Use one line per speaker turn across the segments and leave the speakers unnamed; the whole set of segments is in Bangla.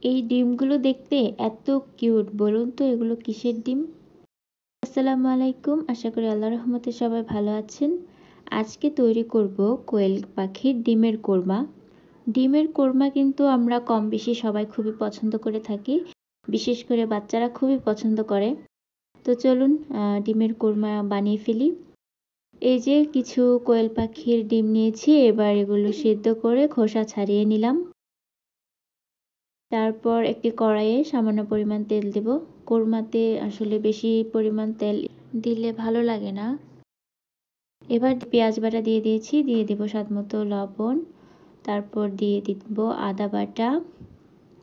এই ডিমগুলো দেখতে এত কিউট, বলুন তো এগুলো কিসের ডিম? আসসালামু আলাইকুম, আশা করি আল্লাহর রহমতে সবাই ভালো আছেন। আজকে তৈরি করব কোয়েল পাখির ডিমের কোরমা। ডিমের কোরমা কিন্তু আমরা কম বেশি সবাই খুবই পছন্দ করে থাকি, বিশেষ করে বাচ্চারা খুবই পছন্দ করে। তো চলুন ডিমের কোরমা বানিয়ে ফেলি। এই যে কিছু কোয়েল পাখির ডিম নিয়েছি, এবার এগুলো সিদ্ধ করে খোসা ছাড়িয়ে নিলাম। তারপর একটি কড়াইয়ে সামান্য পরিমাণ তেল দেব। কোরমাতে আসলে বেশি পরিমাণ তেল দিলে ভালো লাগে না। এবার পেঁয়াজ বাটা দিয়ে দিয়েছি, দিয়ে দেব স্বাদমতো লবণ, তারপর দিয়ে দিব আদা বাটা,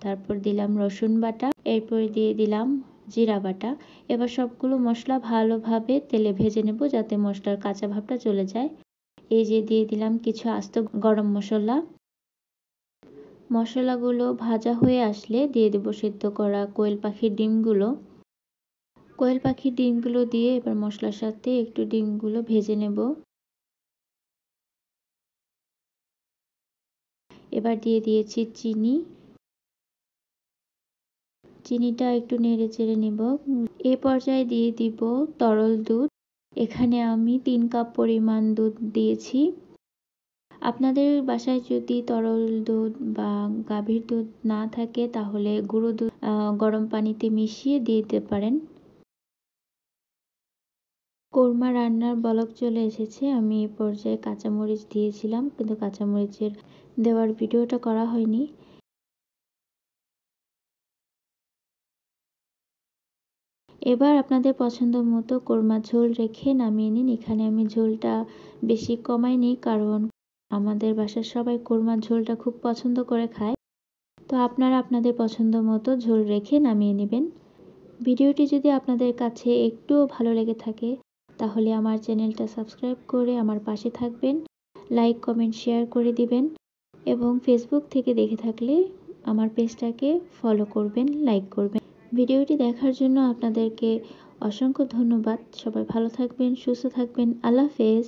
তারপর দিলাম রসুন বাটা, এরপর দিয়ে দিলাম জিরা বাটা। এবার সবগুলো মশলা ভালোভাবে তেলে ভেজে নেব যাতে মশলার কাঁচা ভাবটা চলে যায়। এই যে দিয়ে দিলাম কিছু আস্ত গরম মশলা। মশলাগুলো ভাজা হয়ে আসলে দিয়ে দেব সেদ্ধ করা কোয়েল পাখির ডিমগুলো। কোয়েল পাখির ডিমগুলো দিয়ে এবার মশলার সাথে একটু ডিমগুলো ভেজে নেব। এবার দিয়ে দিয়েছি চিনি। চিনিটা একটু নেড়ে চেড়ে নেব। এ পর্যায়ে দিয়ে দিব তরল দুধ। এখানে আমি 3 কাপ পরিমাণ দুধ দিয়েছি। আপনাদের বাসায় যদি তরল দুধ বা গাভীর দুধ না থাকে তাহলে গুঁড়ো দুধ গরম পানিতে মিশিয়ে দিতে পারেন। কোরমা রান্নার বলক চলে এসেছে। আমি এ পর্যায়ে কাঁচামরিচ দিয়েছিলাম, কিন্তু কাঁচামরিচের দেওয়ার ভিডিওটা করা হয়নি। এবার আপনাদের পছন্দ মতো কোরমা ঝোল রেখে নামিয়ে নিন। এখানে আমি ঝোলটা বেশি কমাইনি, কারণ আমাদের বাসার সবাই কোরমার ঝোলটা খুব পছন্দ করে খায়। তো আপনারা আপনাদের পছন্দ মতো ঝোল রেখে নামিয়ে নেবেন। ভিডিওটি যদি আপনাদের কাছে একটুও ভালো লেগে থাকে তাহলে আমার চ্যানেলটা সাবস্ক্রাইব করে আমার পাশে থাকবেন, লাইক কমেন্ট শেয়ার করে দিবেন এবং ফেসবুক থেকে দেখে থাকলে আমার পেজটাকে ফলো করবেন, লাইক করবেন। ভিডিওটি দেখার জন্য আপনাদেরকে অসংখ্য ধন্যবাদ। সবাই ভালো থাকবেন, সুস্থ থাকবেন। আল্লাহ হাফেজ।